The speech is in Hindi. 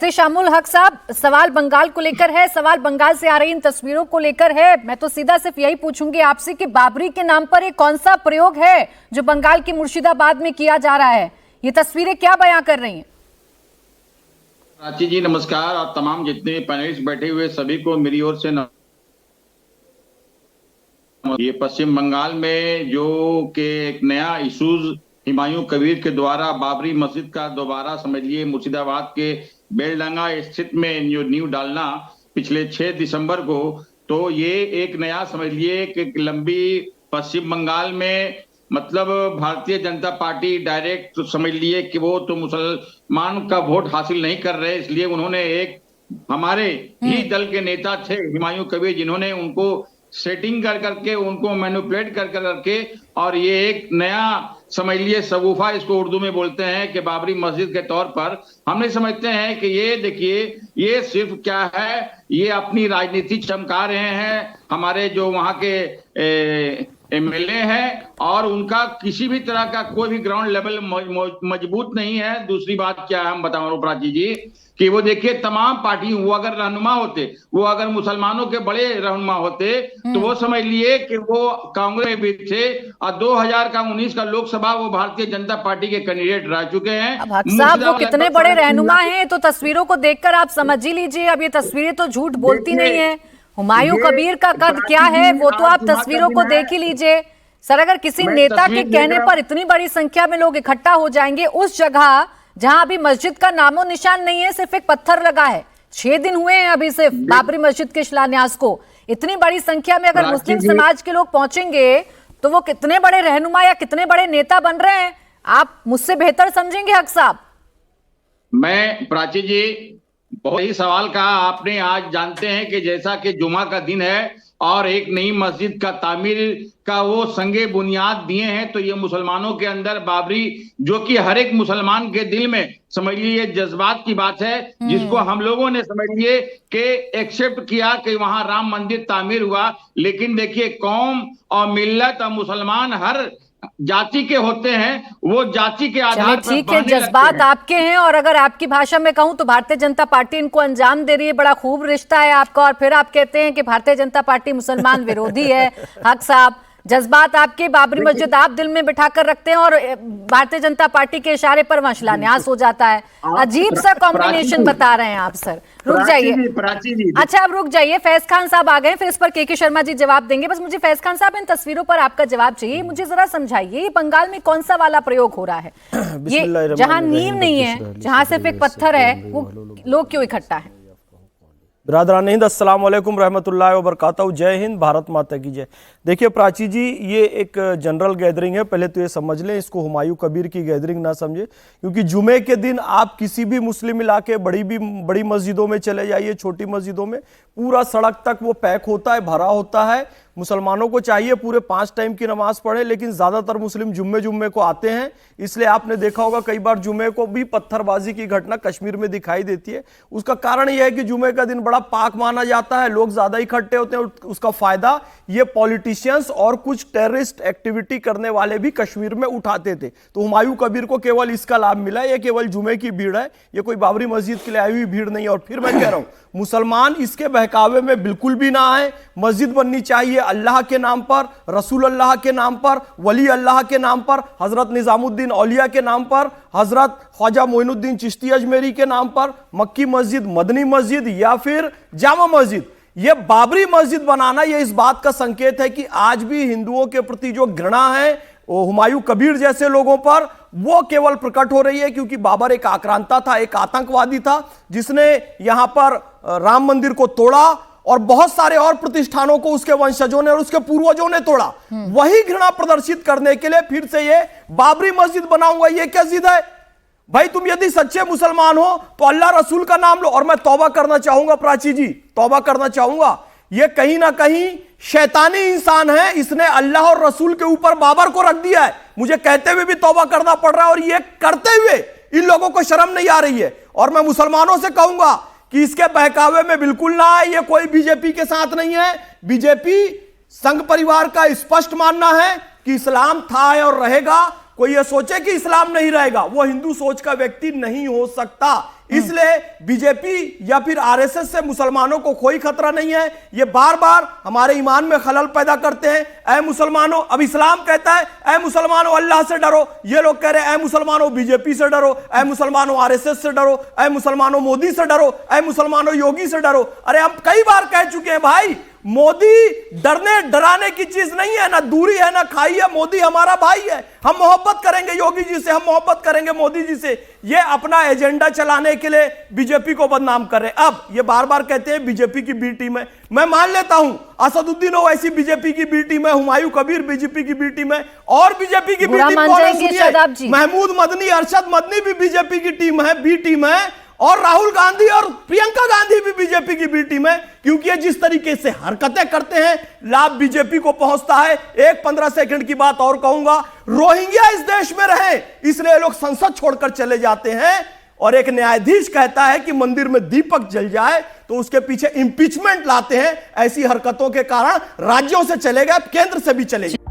एहतेशामुल हक साहब, सवाल बंगाल को लेकर है, सवाल बंगाल से आ रही इन तस्वीरों को लेकर है। मैं तो सीधा सिर्फ यही पूछूंगी आपसे कि बाबरी के नाम पर एक कौन सा प्रयोग है जो बंगाल के मुर्शिदाबाद में किया जा रहा है? ये तस्वीरें क्या बयां कर रही हैं? प्राची जी नमस्कार, और तमाम जितने पैनलिस्ट बैठे हुए सभी को मेरी ओर से ये पश्चिम बंगाल में जो कि एक नया इशूज हुमायूं कबीर के द्वारा बाबरी मस्जिद का दोबारा समझिए मुर्शिदाबाद के बेलडंगा स्थित में जो नींव डालना पिछले 6 दिसंबर को, तो ये एक नया समझिए कि लंबी पश्चिम बंगाल में मतलब भारतीय जनता पार्टी डायरेक्ट समझ लिए कि वो तो मुसलमान का वोट हासिल नहीं कर रहे, इसलिए उन्होंने एक हमारे ही दल के नेता थे हुमायूं कबीर, जिन्होंने उनको सेटिंग कर करके उनको मैनिपुलेट कर करके और ये एक नया समझ लिए सगुफा इसको उर्दू में बोलते हैं कि बाबरी मस्जिद के तौर पर हमने समझते हैं कि ये देखिए ये सिर्फ क्या है, ये अपनी राजनीति चमका रहे हैं हमारे जो वहां के एमएलए हैं, और उनका किसी भी तरह का कोई भी ग्राउंड लेवल मजबूत नहीं है। दूसरी बात क्या है हम बताऊं प्राची जी कि वो देखिए तमाम पार्टी, वो अगर रहनुमा होते, वो अगर मुसलमानों के बड़े रहनुमा होते तो वो समझ लिए कि वो कांग्रेस में भी थे और 2019 का लोकसभा वो भारतीय जनता पार्टी के कैंडिडेट रह चुके हैं। अब हक साहब वो कितने बड़े रहनुमा हैं तो तस्वीरों को देखकर आप समझ ही लीजिए। अब ये तस्वीरें तो झूठ बोलती नहीं है। हुमायूं कबीर का कद क्या है वो तो आप तस्वीरों को देख ही लीजिए। सर, अगर किसी नेता के कहने पर इतनी बड़ी संख्या में लोग इकट्ठा हो जाएंगे उस जगह जहां अभी मस्जिद का नामो निशान नहीं है, सिर्फ एक पत्थर लगा है, 6 दिन हुए हैं अभी सिर्फ बाबरी मस्जिद के शिलान्यास को, इतनी बड़ी संख्या में अगर मुस्लिम समाज के लोग पहुंचेंगे तो वो कितने बड़े रहनुमा या कितने बड़े नेता बन रहे हैं आप मुझसे बेहतर समझेंगे हक साहब। मैं प्राची जी बहुत ही सवाल कहा आपने। आज जानते हैं कि जैसा कि जुमा का दिन है और एक नई मस्जिद का तामीर का वो संगे बुनियाद दिए हैं, तो ये मुसलमानों के अंदर बाबरी जो कि हर एक मुसलमान के दिल में समझ लीजिए जज्बात की बात है, जिसको हम लोगों ने समझ लिए कि एक्सेप्ट किया कि वहां राम मंदिर तामीर हुआ। लेकिन देखिए कौम और मिल्लत और मुसलमान हर जाति के होते हैं, वो जाति के आधार पर ठीक है, जज्बात आपके हैं और अगर आपकी भाषा में कहूं तो भारतीय जनता पार्टी इनको अंजाम दे रही है, बड़ा खूब रिश्ता है आपका, और फिर आप कहते हैं कि भारतीय जनता पार्टी मुसलमान विरोधी है। हक साहब, जज्बात आपके, बाबरी मस्जिद आप दिल में बिठाकर रखते हैं और भारतीय जनता पार्टी के इशारे पर वहां शिलान्यास हो जाता है। अजीब सा कॉम्बिनेशन बता रहे हैं आप सर। रुक जाइए, अच्छा अब रुक जाइए, फैज खान साहब आ गए, फिर इस पर के शर्मा जी जवाब देंगे। बस मुझे फैज खान साहब इन तस्वीरों पर आपका जवाब चाहिए, मुझे जरा समझाइए ये बंगाल में कौन सा वाला प्रयोग हो रहा है? ये जहां नींव नहीं है, जहां सिर्फ एक पत्थर है, वो लोग क्यों इकट्ठा है? बिरादरान हिंद, अस्सलाम वालेकुम रहमतुल्लाहि व बरकातहू, जय हिंद, भारत माता की जय। देखिए प्राची जी, ये एक जनरल गैदरिंग है, पहले तो ये समझ लें, इसको हुमायूं कबीर की गैदरिंग ना समझे, क्योंकि जुमे के दिन आप किसी भी मुस्लिम इलाके बड़ी मस्जिदों में चले जाइए, छोटी मस्जिदों में पूरा सड़क तक वो पैक होता है, भरा होता है। मुसलमानों को चाहिए पूरे 5 टाइम की नमाज पढ़े, लेकिन ज्यादातर मुस्लिम जुम्मे को आते हैं, इसलिए आपने देखा होगा कई बार जुमे को भी पत्थरबाजी की घटना कश्मीर में दिखाई देती है। उसका कारण यह है कि जुमे का दिन बड़ा पाक माना जाता है, लोग ज्यादा इकट्ठे होते हैं, उसका फायदा ये पॉलिटिशियंस और कुछ टेररिस्ट एक्टिविटी करने वाले भी कश्मीर में उठाते थे। तो हुमायूं कबीर को केवल इसका लाभ मिला, ये केवल जुमे की भीड़ है, ये कोई बाबरी मस्जिद के लिए आई हुई भीड़ नहीं। और फिर मैं कह रहा हूं मुसलमान इसके बहकावे में बिल्कुल भी ना आए। मस्जिद बननी चाहिए अल्लाह के नाम पर, रसूल अल्लाह के नाम पर, वली अल्लाह के नाम पर, हजरत निजामुद्दीन औलिया के नाम पर, हजरत ख्वाजा मोइनुद्दीन चिश्ती अजमेरी के नाम पर, मक्की मस्जिद, मदनी मस्जिद या फिर जामा मस्जिद। ये बाबरी मस्जिद बनाना ये इस बात का संकेत है कि आज भी हिंदुओं के प्रति जो घृणा है वो हुमायूं कबीर जैसे लोगों पर वो केवल प्रकट हो रही है, क्योंकि बाबर एक आक्रांता था, एक आतंकवादी था, जिसने यहां पर राम मंदिर को तोड़ा और बहुत सारे और प्रतिष्ठानों को उसके वंशजों ने और उसके पूर्वजों ने तोड़ा। वही घृणा प्रदर्शित करने के लिए फिर से ये बाबरी मस्जिद बनाऊंगा, ये क्या जिद है भाई? तुम यदि सच्चे मुसलमान हो तो अल्लाह रसूल का नाम लो। और मैं तौबा करना चाहूंगा प्राची जी, तौबा करना चाहूंगा, ये कहीं ना कहीं शैतानी इंसान है, इसने अल्लाह और रसूल के ऊपर बाबर को रख दिया है। मुझे कहते हुए भी तौबा करना पड़ रहा है और ये करते हुए इन लोगों को शर्म नहीं आ रही है। और मैं मुसलमानों से कहूंगा कि इसके बहकावे में बिल्कुल ना आए, ये कोई बीजेपी के साथ नहीं है। बीजेपी संघ परिवार का स्पष्ट मानना है कि इस्लाम था और रहेगा। कोई ये सोचे कि इस्लाम नहीं रहेगा, वो हिंदू सोच का व्यक्ति नहीं हो सकता। इसलिए बीजेपी या फिर आरएसएस से मुसलमानों को कोई खतरा नहीं है। ये बार बार हमारे ईमान में खलल पैदा करते हैं। ऐ मुसलमानों, अब इस्लाम कहता है ऐ मुसलमानों अल्लाह से डरो, ये लोग कह रहे हैं ऐ मुसलमानों बीजेपी से डरो, ऐ मुसलमानों आरएसएस से डरो, ऐ मुसलमानों मोदी से डरो, ऐ मुसलमानों योगी से डरो। अरे हम कई बार कह चुके हैं भाई, मोदी डरने डराने की चीज नहीं है, ना दूरी है ना खाई है। मोदी हमारा भाई है, हम मोहब्बत करेंगे योगी जी से, हम मोहब्बत करेंगे मोदी जी से। ये अपना एजेंडा चलाने के लिए बीजेपी को बदनाम कर रहे हैं। अब ये बार बार कहते हैं बीजेपी की बी टीम है, मैं मान लेता हूं असदुद्दीन ओवैसी बीजेपी की बी टीम है, हुमायूं कबीर बीजेपी की बी टीम है, और बीजेपी की बी टीम कौन है सुनिए, महमूद मदनी, अरशद मदनी भी बीजेपी की टीम है, बी टीम है, और राहुल गांधी और प्रियंका गांधी भी बीजेपी की बी टीम है। क्योंकि ये जिस तरीके से हरकतें करते हैं लाभ बीजेपी को पहुंचता है। एक 15 सेकंड की बात और कहूंगा, रोहिंग्या इस देश में रहे इसलिए लोग संसद छोड़कर चले जाते हैं, और एक न्यायाधीश कहता है कि मंदिर में दीपक जल जाए तो उसके पीछे इंपीचमेंट लाते हैं। ऐसी हरकतों के कारण राज्यों से चले गए, केंद्र से भी चले गए।